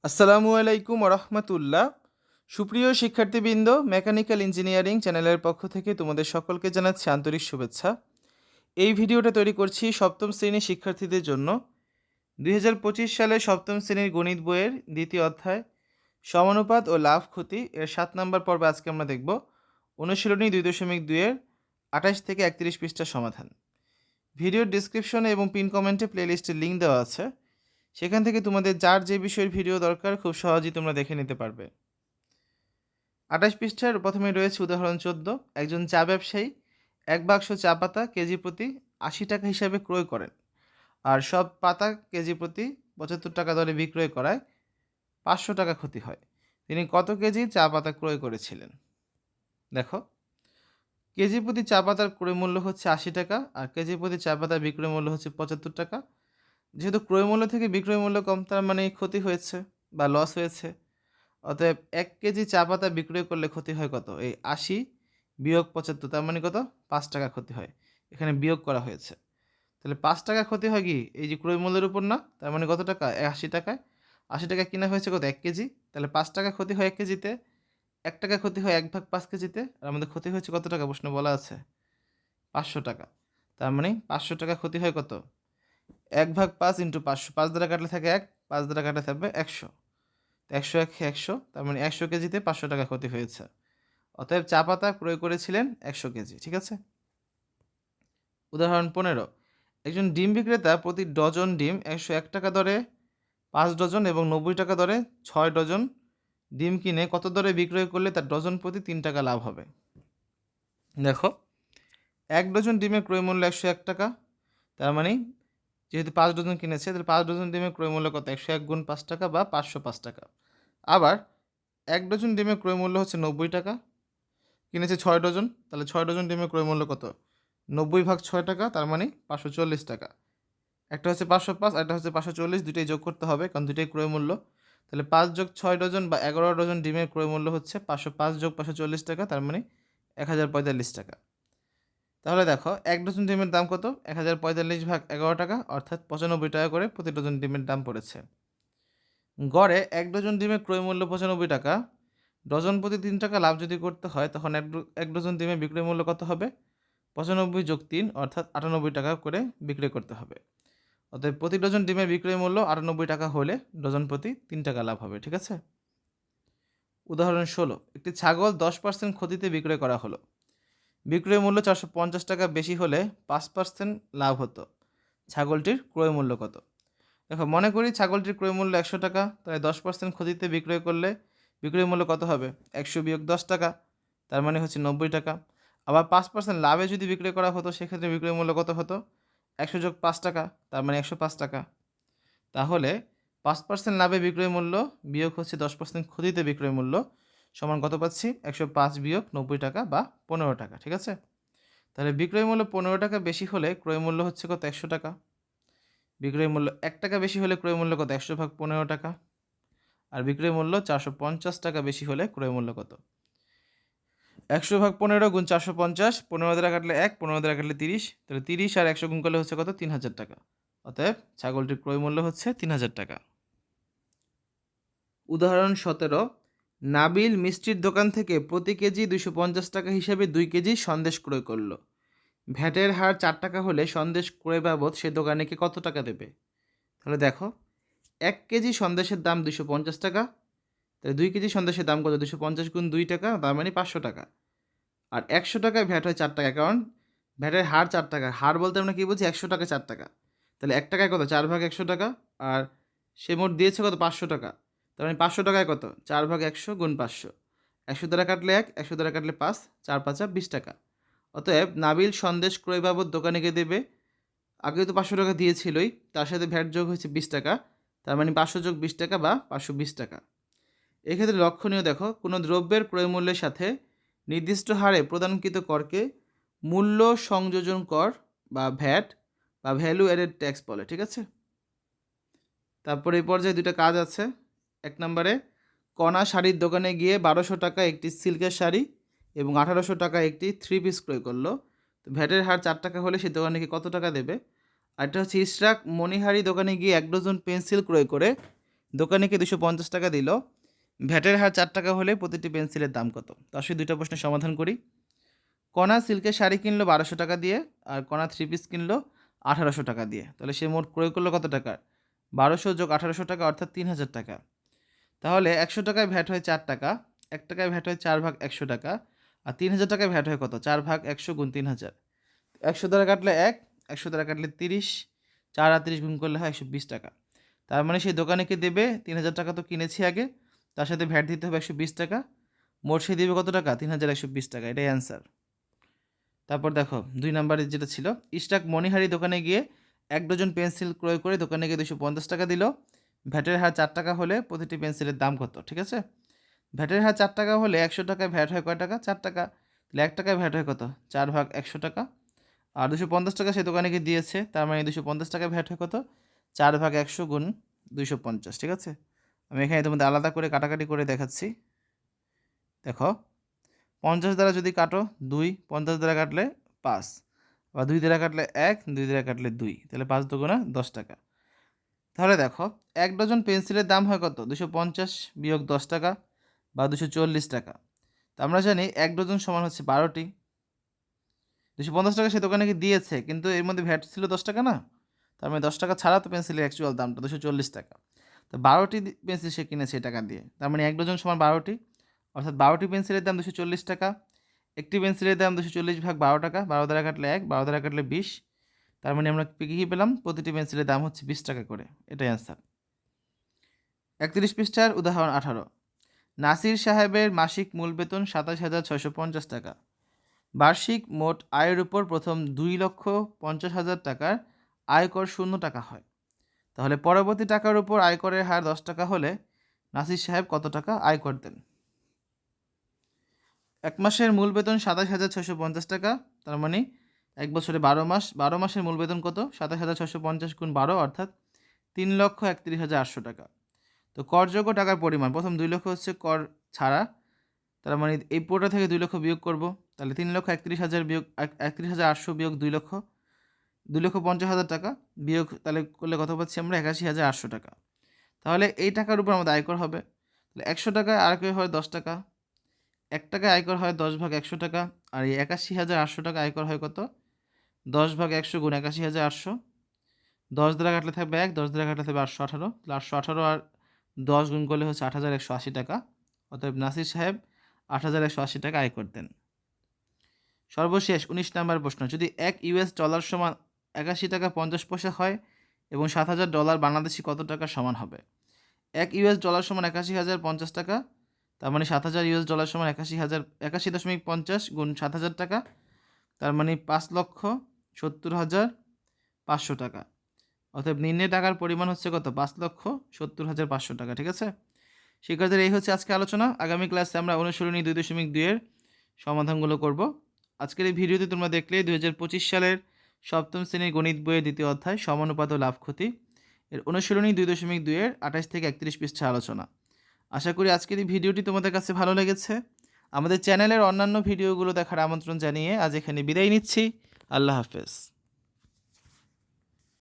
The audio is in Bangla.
আসসালামু আলাইকুম রহমতুল্লাহ। সুপ্রিয় শিক্ষার্থীবৃন্দ, মেকানিক্যাল ইঞ্জিনিয়ারিং চ্যানেলের পক্ষ থেকে তোমাদের সকলকে জানাচ্ছি আন্তরিক শুভেচ্ছা। এই ভিডিওটা তৈরি করছি সপ্তম শ্রেণীর শিক্ষার্থীদের জন্য। 2025 সালে সপ্তম শ্রেণীর গণিত বইয়ের দ্বিতীয় অধ্যায় সমানুপাত ও লাভ ক্ষতি এর 7 নম্বর পর্বে আজকে আমরা দেখব অনুশীলনী 2.2-এর 28 থেকে 31 পৃষ্ঠার সমাধান। ভিডিওর ডিসক্রিপশনে এবং পিন কমেন্টে প্লেলিস্টের লিঙ্ক দেওয়া আছে, সেখান থেকে তোমাদের যার যে বিষয়ের ভিডিও দরকার খুব সহজেই তোমরা দেখে নিতে পারবে। 28 পৃষ্ঠার প্রথমে রয়েছে উদাহরণ 14। একজন চা ব্যবসায়ী এক বাক্স চা পাতা কেজি প্রতি 80 টাকা হিসাবে ক্রয় করেন, আর সব পাতা কেজি প্রতি 75 টাকা দরে বিক্রয় করায় 500 টাকা ক্ষতি হয়। তিনি কত কেজি চা পাতা ক্রয় করেছিলেন? দেখো, কেজি প্রতি চা পাতার ক্রয় মূল্য হচ্ছে 80 টাকা, আর কেজি প্রতি চা পাতার বিক্রয় মূল্য হচ্ছে 75 টাকা। যেহেতু ক্রয় মূল্য থেকে বিক্রয় মূল্য কম, তার মানে ক্ষতি হয়েছে বা লস হয়েছে। অতএব 1 কেজি চা পাতা বিক্রয় করলে ক্ষতি হয় কত? এই 80 বিয়োগ 75, তার মানে কত? 5 টাকা ক্ষতি হয়। এখানে বিয়োগ করা হয়েছে। তাহলে 5 টাকা ক্ষতি হয় কি এই যে ক্রয় মূল্যের উপর না? তার মানে কত টাকা? 80 টাকায়। 80 টাকায় কিনা হয়েছে কত? 1 কেজি। তাহলে 5 টাকা ক্ষতি হয় 1 কেজিতে, 1 টাকা ক্ষতি হয় 1/5 কেজিতে। আর আমাদের ক্ষতি হয়েছে কত টাকা? প্রশ্নে বলা আছে 500 টাকা। তার মানে 500 টাকা ক্ষতি হয় কত? 1/5 ইন্টু 500, 5 দ্বারা কাটলে থাকে 1, 5 দ্বারা কাটলে থাকবে 100। 100 1 100, তার মানে 100 কেজিতে 500 টাকা ক্ষতি হয়েছে। অতএব চা পাতা ক্রয় করেছিলেন 100 কেজি। ঠিক আছে। উদাহরণ 15। একজন ডিম বিক্রেতা প্রতি ডজন ডিম 101 টাকা দরে 5 ডজন এবং 90 টাকা দরে 6 ডজন ডিম কিনে কত দরে বিক্রয় করলে তার ডজন প্রতি 3 টাকা লাভ হবে? দেখো, 1 ডজন ডিমের ক্রয় মূল্য 101 টাকা। তার মানে যেহেতু 5 ডজন কিনেছে, তাহলে 5 ডজন ডিমের ক্রয় মূল্য কত? 101 গুণ 5 টাকা বা 505 টাকা। আবার 1 ডজন ডিমের ক্রয় মূল্য হচ্ছে 90 টাকা, কিনেছে 6 ডজন, তাহলে 6 ডজন ডিমের ক্রয় মূল্য কত? 90 ভাগ 6 টাকা, তার মানে 540 টাকা। একটা হচ্ছে 505, একটা হচ্ছে 540, দুটোই যোগ করতে হবে কারণ দুটোই ক্রয় মূল্য। তাহলে 5 যোগ 6 ডজন বা 11 ডজন ডিমের ক্রয় মূল্য হচ্ছে 505 যোগ 540 টাকা, তার মানে 1045 টাকা। তাহলে দেখো, 1 ডজন ডিমের দাম কত? 1045 ভাগ 11 টাকা, অর্থাৎ 95 টাকা করে প্রতি ডজন ডিমের দাম পড়েছে। গড়ে 1 ডজন ডিমের ক্রয় মূল্য 95 টাকা। ডজন প্রতি 3 টাকা লাভ যদি করতে হয়, তখন 1 ডজন ডিমের বিক্রয় মূল্য কত হবে? 95 যোগ 3, অর্থাৎ 98 টাকা করে বিক্রয় করতে হবে। অতএব প্রতি ডজন ডিমের বিক্রয় মূল্য 98 টাকা হলে ডজন প্রতি 3 টাকা লাভ হবে। ঠিক আছে। উদাহরণ 16। একটি ছাগল 10% ক্ষতিতে বিক্রয় করা হলো। বিক্রয় মূল্য 450 টাকা বেশি হলে 5% লাভ হতো। ছাগলটির ক্রয় মূল্য কত? দেখো, মনে করি ছাগলটির ক্রয় মূল্য 100 টাকা, তাই 10% ক্ষতিতে বিক্রয় করলে বিক্রয় মূল্য কত হবে? 100 বিয়োগ 10 টাকা, তার মানে হচ্ছে 90 টাকা। আবার 5% লাভে যদি বিক্রয় করা হতো, সেক্ষেত্রে বিক্রয় মূল্য কত হতো? 100 যোগ 5 টাকা, তার মানে 105 টাকা। তাহলে 5% লাভে বিক্রয় মূল্য বিয়োগ হচ্ছে 10% ক্ষতিতে বিক্রয় মূল্য সমান কত পাচ্ছি? 105 বিয়োগ 90 টাকা বা 15 টাকা। ঠিক আছে। তাহলে বিক্রয় মূল্য 15 টাকা বেশি হলে ক্রয় মূল্য হচ্ছে কত? 100 টাকা। বিক্রয় মূল্য 1 টাকা বেশি হলে ক্রয় মূল্য কত? 100 ভাগ 15 টাকা। আর বিক্রয় মূল্য 450 টাকা বেশি হলে ক্রয় মূল্য কত? 100 ভাগ 15 গুণ 450, 15 দ্বারা কাটলে 1, 15 দ্বারা কাটলে 30, তাহলে 30 আর 100 গুণ করলে হচ্ছে কত? 3000 টাকা। অতএব ছাগলটির ক্রয় মূল্য হচ্ছে 3000 টাকা। উদাহরণ 17। নাবিল মিষ্টির দোকান থেকে প্রতি কেজি 250 টাকা হিসেবে 2 কেজি সন্দেশ ক্রয় করলো। ভ্যাটের হার 4 টাকা হলে সন্দেশ ক্রয় বাবদ সে দোকানিকে কত টাকা দেবে? তাহলে দেখো, 1 কেজি সন্দেশের দাম 250 টাকা, তাহলে 2 কেজি সন্দেশের দাম কত? 250 গুণ 2 টাকা, তার মানে 500 টাকা। আর 100 টাকায় ভ্যাট হয় 4 টাকা, কারণ ভ্যাটের হার 4 টাকা। হার বলতে আমরা কী বুঝি? 100 টাকা 4 টাকা। তাহলে 1 টাকায় কত? 4 ভাগ 100 টাকা। আর সে মোট দিয়েছে কত? 500 টাকা। তার মানে 500 টাকায় কত? 4 ভাগ 100 গুণ 500। 100 দ্বারা কাটলে 1, 100 দ্বারা কাটলে 5, 4 5 20 টাকা। অতএব নাবিল সন্দেশ ক্রয় বাবদ দোকানিকে দেবে, আগে তো 500 টাকা দিয়েছিলই, তার সাথে ভ্যাট যোগ হয়েছে 20 টাকা, তার মানে 500 যোগ 20 টাকা বা 520 টাকা। এক্ষেত্রে লক্ষণীয় দেখো, কোনো দ্রব্যের ক্রয় মূল্যের সাথে নির্দিষ্ট হারে প্রদানকৃত করকে মূল্য সংযোজন কর বা ভ্যাট বা ভ্যালু অ্যাডেড ট্যাক্স বলে। ঠিক আছে। তারপরে এই পর্যায়ে দুটো কাজ আছে। 1 নম্বরে, কণা শাড়ির দোকানে গিয়ে 1200 টাকা একটি সিল্কের শাড়ি এবং 1800 টাকা একটি 3 পিস ক্রয় করলো। তো ভ্যাটের হার 4 টাকা হলে সে দোকানিকে কত টাকা দেবে? আরেকটা হচ্ছে ইশরাক মণিহারি দোকানে গিয়ে 1 ডজন পেন্সিল ক্রয় করে দোকানিকে 250 টাকা দিল, ভ্যাটের হার 4 টাকা হলে প্রতিটি পেন্সিলের দাম কত? তো আসলে দুইটা প্রশ্নের সমাধান করি। কণা সিল্কের শাড়ি কিনলো 1200 টাকা দিয়ে, আর কণা 3 পিস কিনলো 1800 টাকা দিয়ে। তাহলে সে মোট ক্রয় করলো কত টাকার? 1200 যোগ 1800 টাকা অর্থাৎ 3000 টাকা। তাহলে 100 টাকায় ভ্যাট হয় 4 টাকা, 1 টাকায় ভ্যাট হয় 4 ভাগ 100 টাকা, আর 3000 টাকায় ভ্যাট হয় কত? 4 ভাগ 100 গুণ 3000। 100 দ্বারা কাটলে 1, 100 দ্বারা কাটলে 30, 4 আর 30 গুণ করলে হয় 120 টাকা। তার মানে সেই দোকানিকে দেবে 3000 টাকা তো কিনেছি আগে, তার সাথে ভ্যাট দিতে হবে 120 টাকা, মোট সে দেবে কত টাকা? 3120 টাকা। এটাই অ্যান্সার। তারপর দেখো 2 নাম্বারে যেটা ছিল, ইশরাক মণিহারি দোকানে গিয়ে 1 ডজন পেন্সিল ক্রয় করে দোকানিকে 250 টাকা দিল, ভ্যাটের হার 4 টাকা হলে প্রতিটি পেন্সিলের দাম কত? ঠিক আছে, ভ্যাটের হার 4 টাকা হলে 100 টাকায় ভ্যাট হয় কয় টাকা? 4 টাকা। তাহলে 1 টাকায় ভ্যাট হয় কত? 4 ভাগ 100 টাকা। আর 250 টাকা সে দোকানিকে দিয়েছে, তার মানে 250 টাকায় ভ্যাট হয় কত? 4 ভাগ 100 গুণ 250। ঠিক আছে, আমি এখানে তোমাদের আলাদা করে কাটাকাটি করে দেখাচ্ছি। দেখো 50 দ্বারা যদি কাটো 2, 50 দ্বারা কাটলে 5, বা 2 দ্বারা কাটলে 1, 2 দ্বারা কাটলে 2, তাহলে 5 দুগুণা 10 টাকা। তাহলে দেখো 1 ডজন পেন্সিলের দাম হয় কত? 250 বিয়োগ 10 টাকা বা 240 টাকা। তো আমরা জানি 1 ডজন সমান হচ্ছে 12টি। 250 টাকা সে দোকানে দিয়েছে, কিন্তু এর মধ্যে ভ্যাট ছিল 10 টাকা না, তার মানে 10 টাকা ছাড়া তো পেন্সিলের অ্যাকচুয়াল দামটা 240 টাকা। তো 12টি পেন্সিল সে কিনেছে এই টাকা দিয়ে, তার মানে 1 ডজন সমান 12টি, অর্থাৎ 12টি পেন্সিলের দাম 240 টাকা। একটি পেন্সিলের দাম 240 ভাগ 12 টাকা, 12 দ্বারা কাটলে 1, 12 দ্বারা কাটলে 20, তার মানে আমরা কী পেলাম? প্রতিটি পেন্সিলের দাম হচ্ছে 20 টাকা করে। এটাই অ্যান্সার। 31 পৃষ্ঠার উদাহরণ 18, নাসির সাহেবের মাসিক মূল বেতন 27,650 টাকা। বার্ষিক মোট আয়ের উপর প্রথম 2,50,000 টাকার আয়কর 0 টাকা হয়। তাহলে পরবর্তী টাকার উপর আয়করের হার 10 টাকা হলে নাসির সাহেব কত টাকা আয়কর দেন? এক মাসের মূল বেতন 27,650 টাকা, তার মানে এক বছরে 12 মাস, 12 মাসের মূল বেতন কত? 27,650 গুণ 12 অর্থাৎ 3,31,800 টাকা। তো করযোগ্য টাকার পরিমাণ, প্রথম 2 লক্ষ হচ্ছে কর ছাড়া, তার মানে এই পুরোটা থেকে 2 লক্ষ বিয়োগ করব, তাহলে 3,31,000 বিয়োগ 31,800 বিয়োগ 2 লক্ষ, 2,50,000 টাকা বিয়োগ, তাহলে করলে কত পাচ্ছি আমরা? 81,800 টাকা। তাহলে এই টাকার উপর আমাদের আয়কর হবে। তাহলে 100 টাকায় আয়কর হয় 10 টাকা, 1 টাকায় আয়কর হয় 10 ভাগ 100 টাকা, আর এই 81,800 টাকা আয়কর হয় কত? 10 ভাগ 100 গুণ 81,800, 10 দ্বারা কাটলে থাকবে 1, 10 দ্বারা কাটলে থাকবে 818, তাহলে 818 আর 10 গুণ করলে হচ্ছে 8,180 টাকা। অতএব নাসির সাহেব 8,180 টাকা আয় করতেন। সর্বশেষ 19 নম্বর প্রশ্ন, যদি $1 সমান 81 টাকা 50 পয়সা হয় এবং $7,000 বাংলাদেশি কত টাকা সমান হবে? $1 সমান 81,050 টাকা, তার মানে $7,000 সমান 81,080.50 গুণ 7,000 টাকা, তার মানে 5,70,500 টাকা। অতএব নির্ণয় টাকার পরিমাণ হচ্ছে কত? 5,70,500 টাকা। ঠিক আছে, শিক্ষার্থীরা এই হচ্ছে আজকে আলোচনা। আগামী ক্লাসে আমরা অনুশীলনী 2.2 এর সমাধানগুলো করব। আজকের এই ভিডিওতে তোমরা দেখলে 2025 সালের সপ্তম শ্রেণীর গণিত বইয়ের দ্বিতীয় অধ্যায় সমানুপাত ও লাভ ক্ষতি এর অনুশীলনী 2.2 এর 28 থেকে 31 পৃষ্ঠা আলোচনা। আশা করি আজকের এই ভিডিওটি তোমাদের কাছে ভালো লেগেছে। আমাদের চ্যানেলের অন্যান্য ভিডিওগুলো দেখার আমন্ত্রণ জানিয়ে আজ এখানে বিদায় নিচ্ছি। আল্লাহ হাফেজ।